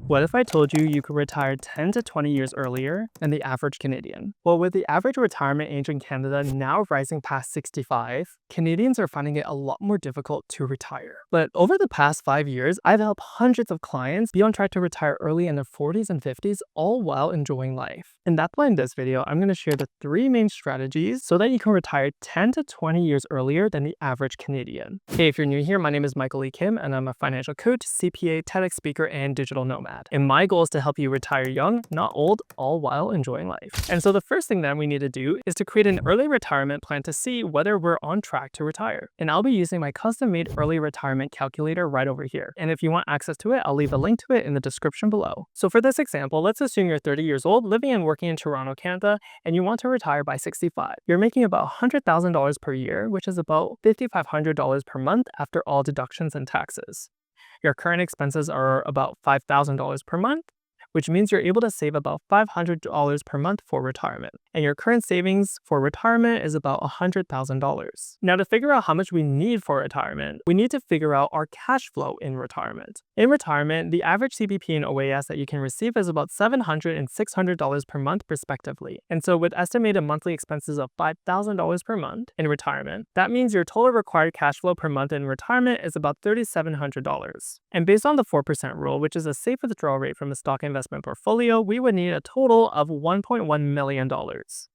What if I told you you could retire 10 to 20 years earlier than the average Canadian? Well, with the average retirement age in Canada now rising past 65, Canadians are finding it a lot more difficult to retire. But over the past 5 years, I've helped hundreds of clients be on track to retire early in their 40s and 50s, all while enjoying life. And that's why in this video, I'm going to share the 3 main strategies so that you can retire 10 to 20 years earlier than the average Canadian. Hey, if you're new here, my name is Michael Lee Kim, and I'm a financial coach, CPA, TEDx speaker, and digital nomad. And my goal is to help you retire young, not old, all while enjoying life. And so the first thing that we need to do is to create an early retirement plan to see whether we're on track to retire. And I'll be using my custom-made early retirement calculator right over here. And if you want access to it, I'll leave a link to it in the description below. So for this example, let's assume you're 30 years old, living and working in Toronto, Canada, and you want to retire by 65. You're making about $100,000 per year, which is about $5,500 per month after all deductions and taxes. Your current expenses are about $5,000 per month, which means you're able to save about $500 per month for retirement. And your current savings for retirement is about $100,000. Now, to figure out how much we need for retirement, we need to figure out our cash flow in retirement. In retirement, the average CPP and OAS that you can receive is about $700 and $600 per month respectively. And so with estimated monthly expenses of $5,000 per month in retirement, that means your total required cash flow per month in retirement is about $3,700. And based on the 4% rule, which is a safe withdrawal rate from a stock investment portfolio, we would need a total of $1.1 million.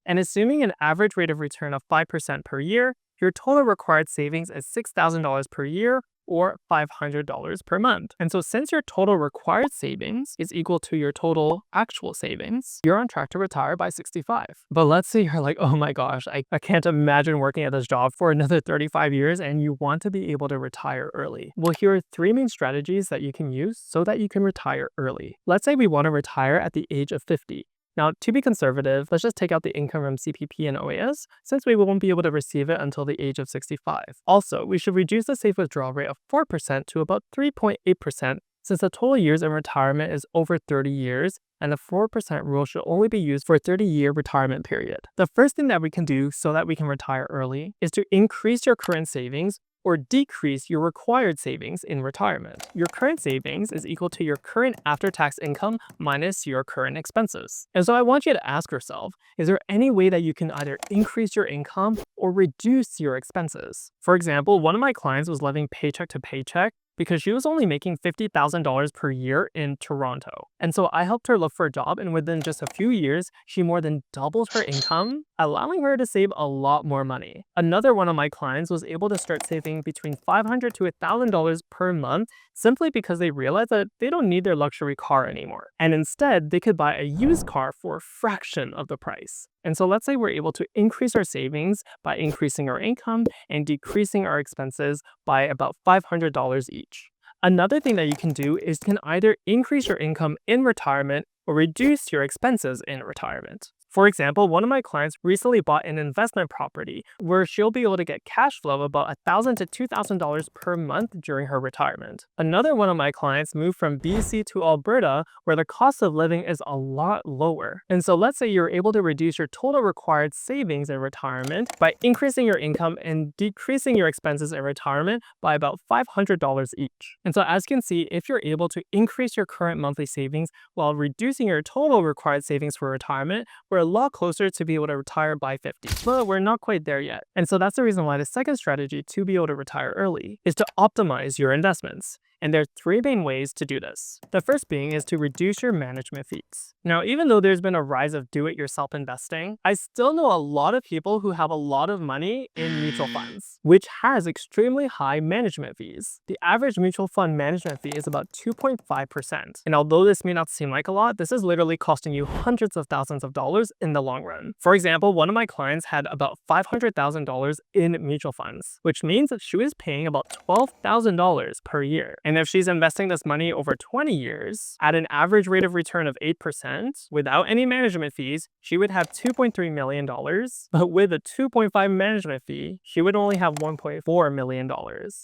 And assuming an average rate of return of 5% per year, your total required savings is $6,000 per year or $500 per month. And so since your total required savings is equal to your total actual savings, you're on track to retire by 65. But let's say you're like, oh my gosh, I can't imagine working at this job for another 35 years and you want to be able to retire early. Well, here are 3 main strategies that you can use so that you can retire early. Let's say we want to retire at the age of 50. Now, to be conservative, let's just take out the income from CPP and OAS, since we won't be able to receive it until the age of 65. Also, we should reduce the safe withdrawal rate of 4% to about 3.8%, since the total years in retirement is over 30 years, and the 4% rule should only be used for a 30-year retirement period. The first thing that we can do so that we can retire early is to increase your current savings or decrease your required savings in retirement. Your current savings is equal to your current after-tax income minus your current expenses. And so I want you to ask yourself, is there any way that you can either increase your income or reduce your expenses? For example, one of my clients was living paycheck to paycheck because she was only making $50,000 per year in Toronto. And so I helped her look for a job, and within just a few years, she more than doubled her income, allowing her to save a lot more money. Another one of my clients was able to start saving between $500 to $1,000 per month simply because they realized that they don't need their luxury car anymore. And instead, they could buy a used car for a fraction of the price. And so let's say we're able to increase our savings by increasing our income and decreasing our expenses by about $500 each. Another thing that you can do is you can either increase your income in retirement or reduce your expenses in retirement. For example, one of my clients recently bought an investment property where she'll be able to get cash flow of about $1,000 to $2,000 per month during her retirement. Another one of my clients moved from BC to Alberta, where the cost of living is a lot lower. And so let's say you're able to reduce your total required savings in retirement by increasing your income and decreasing your expenses in retirement by about $500 each. And so as you can see, if you're able to increase your current monthly savings while reducing your total required savings for retirement, we're a lot closer to be able to retire by 50, but we're not quite there yet. And so that's the reason why the second strategy to be able to retire early is to optimize your investments. And there are 3 main ways to do this. The first being is to reduce your management fees. Now, even though there's been a rise of do-it-yourself investing, I still know a lot of people who have a lot of money in mutual funds, which has extremely high management fees. The average mutual fund management fee is about 2.5%. And although this may not seem like a lot, this is literally costing you hundreds of thousands of dollars in the long run. For example, one of my clients had about $500,000 in mutual funds, which means that she was paying about $12,000 per year. And if she's investing this money over 20 years at an average rate of return of 8% without any management fees, she would have $2.3 million. But with a 2.5 management fee, she would only have $1.4 million.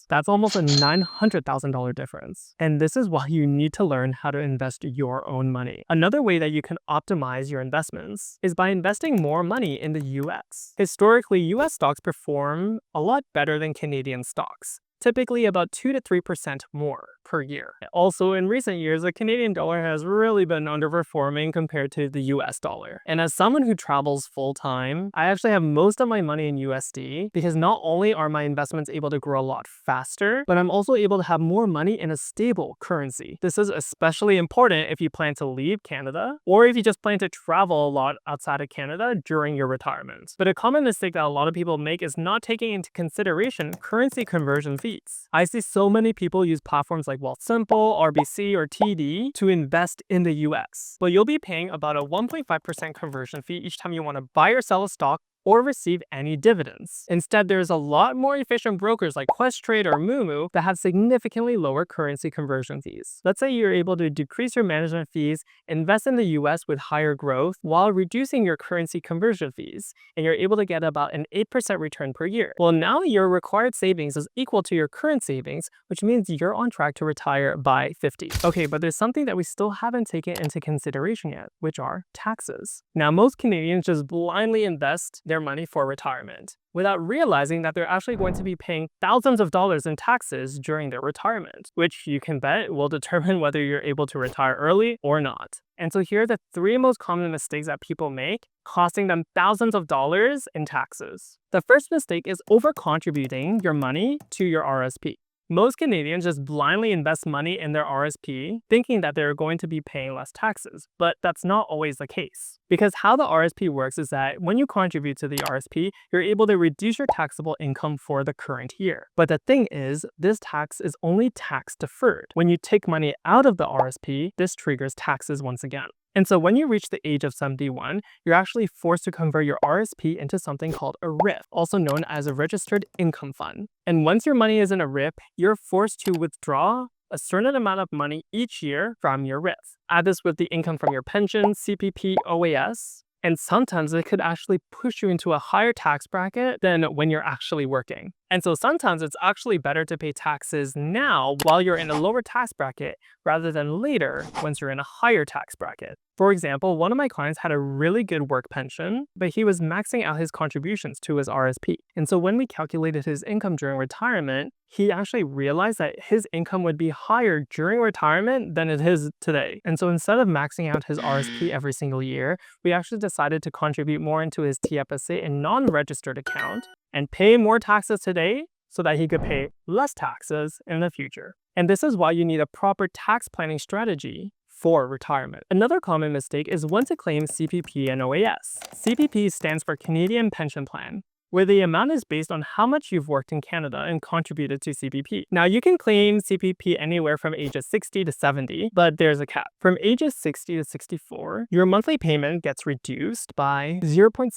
That's almost a $900,000 difference. And this is why you need to learn how to invest your own money. Another way that you can optimize your investments is by investing more money in the US. Historically, US stocks perform a lot better than Canadian stocks. typically about 2 to 3% more per year. Also, in recent years, the Canadian dollar has really been underperforming compared to the US dollar. And as someone who travels full-time, I actually have most of my money in USD because not only are my investments able to grow a lot faster, but I'm also able to have more money in a stable currency. This is especially important if you plan to leave Canada or if you just plan to travel a lot outside of Canada during your retirement. But a common mistake that a lot of people make is not taking into consideration currency conversion fees. I see so many people use platforms like Wealthsimple, RBC, or TD to invest in the US. But you'll be paying about a 1.5% conversion fee each time you want to buy or sell a stock or receive any dividends. Instead, there's a lot more efficient brokers like Questrade or Moomoo that have significantly lower currency conversion fees. Let's say you're able to decrease your management fees, invest in the US with higher growth while reducing your currency conversion fees, and you're able to get about an 8% return per year. Well, now your required savings is equal to your current savings, which means you're on track to retire by 50. Okay, but there's something that we still haven't taken into consideration yet, which are taxes. Now, most Canadians just blindly invest their money for retirement without realizing that they're actually going to be paying thousands of dollars in taxes during their retirement, which you can bet will determine whether you're able to retire early or not. And so here are the 3 most common mistakes that people make, costing them thousands of dollars in taxes. The first mistake is over-contributing your money to your RSP. Most Canadians just blindly invest money in their RSP, thinking that they're going to be paying less taxes, but that's not always the case. Because how the RSP works is that when you contribute to the RSP, you're able to reduce your taxable income for the current year. But the thing is, this tax is only tax deferred. When you take money out of the RSP, this triggers taxes once again. And so when you reach the age of 71, you're actually forced to convert your RSP into something called a RIF, also known as a registered income fund. And once your money is in a RIF, you're forced to withdraw a certain amount of money each year from your RIF. Add this with the income from your pension, CPP, OAS, and sometimes it could actually push you into a higher tax bracket than when you're actually working. And so sometimes it's actually better to pay taxes now while you're in a lower tax bracket rather than later once you're in a higher tax bracket. For example, one of my clients had a really good work pension, but he was maxing out his contributions to his RSP. And so when we calculated his income during retirement, he actually realized that his income would be higher during retirement than it is today. And so instead of maxing out his RSP every single year, we actually decided to contribute more into his TFSA and non-registered account and pay more taxes today so that he could pay less taxes in the future. And this is why you need a proper tax planning strategy for retirement. Another common mistake is when to claim CPP and OAS. CPP stands for Canadian Pension Plan, where the amount is based on how much you've worked in Canada and contributed to CPP. Now, you can claim CPP anywhere from ages 60 to 70, but there's a cap. From ages 60 to 64, your monthly payment gets reduced by 0.6%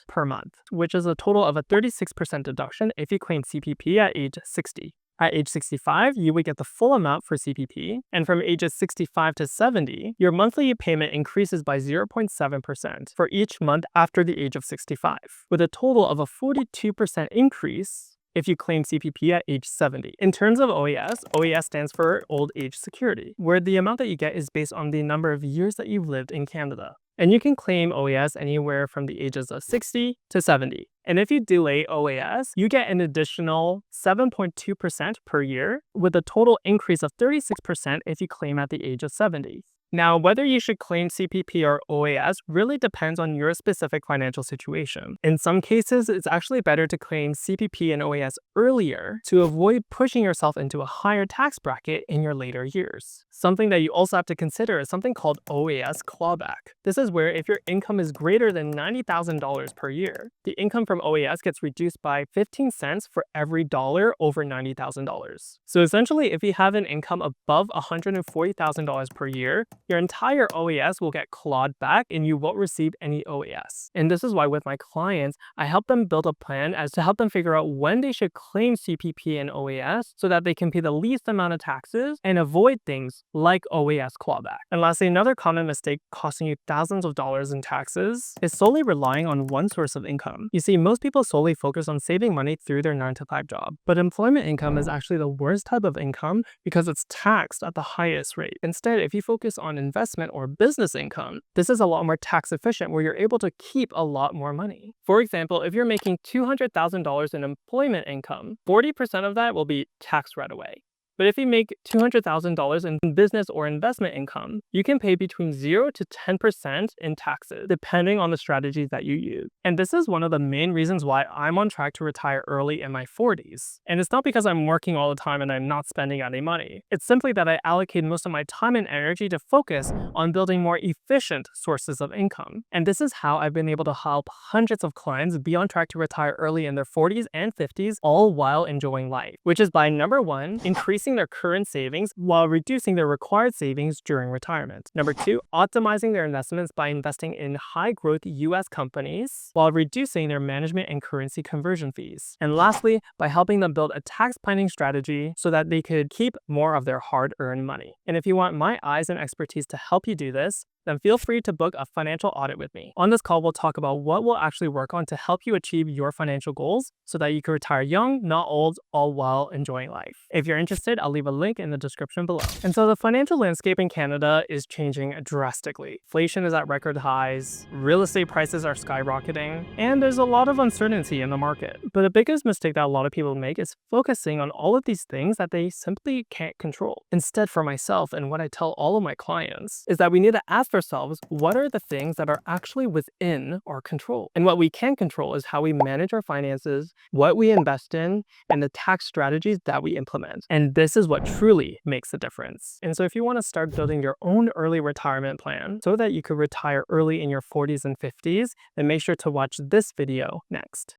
per month, which is a total of a 36% deduction if you claim CPP at age 60. At age 65, you would get the full amount for CPP, and from ages 65 to 70, your monthly payment increases by 0.7% for each month after the age of 65, with a total of a 42% increase if you claim CPP at age 70. In terms of OAS, OAS stands for Old Age Security, where the amount that you get is based on the number of years that you've lived in Canada. And you can claim OAS anywhere from the ages of 60 to 70. And if you delay OAS, you get an additional 7.2% per year, with a total increase of 36% if you claim at the age of 70. Now, whether you should claim CPP or OAS really depends on your specific financial situation. In some cases, it's actually better to claim CPP and OAS earlier to avoid pushing yourself into a higher tax bracket in your later years. Something that you also have to consider is something called OAS clawback. This is where if your income is greater than $90,000 per year, the income from OAS gets reduced by 15 cents for every dollar over $90,000. So essentially, if you have an income above $140,000 per year, your entire OAS will get clawed back and you won't receive any OAS. And this is why with my clients, I help them build a plan as to help them figure out when they should claim CPP and OAS so that they can pay the least amount of taxes and avoid things like OAS clawback. And lastly, another common mistake costing you thousands of dollars in taxes is solely relying on one source of income. You see, most people solely focus on saving money through their 9-to-5 job, but employment income is actually the worst type of income because it's taxed at the highest rate. Instead, if you focus on on investment or business income, this is a lot more tax efficient where you're able to keep a lot more money. For example, if you're making $200,000 in employment income, 40% of that will be taxed right away. But if you make $200,000 in business or investment income, you can pay between 0 to 10% in taxes, depending on the strategies that you use. And this is one of the main reasons why I'm on track to retire early in my 40s. And it's not because I'm working all the time and I'm not spending any money. It's simply that I allocate most of my time and energy to focus on building more efficient sources of income. And this is how I've been able to help hundreds of clients be on track to retire early in their 40s and 50s, all while enjoying life, which is by number 1, increasing their current savings while reducing their required savings during retirement. Number 2, optimizing their investments by investing in high-growth US companies while reducing their management and currency conversion fees. And lastly, by helping them build a tax planning strategy so that they could keep more of their hard-earned money. And if you want my eyes and expertise to help you do this, then feel free to book a financial audit with me. On this call, we'll talk about what we'll actually work on to help you achieve your financial goals so that you can retire young, not old, all while enjoying life. If you're interested, I'll leave a link in the description below. And so the financial landscape in Canada is changing drastically. Inflation is at record highs, real estate prices are skyrocketing, and there's a lot of uncertainty in the market. But the biggest mistake that a lot of people make is focusing on all of these things that they simply can't control. Instead, for myself and what I tell all of my clients is that we need to ask ourselves, what are the things that are actually within our control? And what we can control is how we manage our finances, what we invest in, and the tax strategies that we implement. And this is what truly makes a difference. And so if you want to start building your own early retirement plan so that you could retire early in your 40s and 50s, then make sure to watch this video next.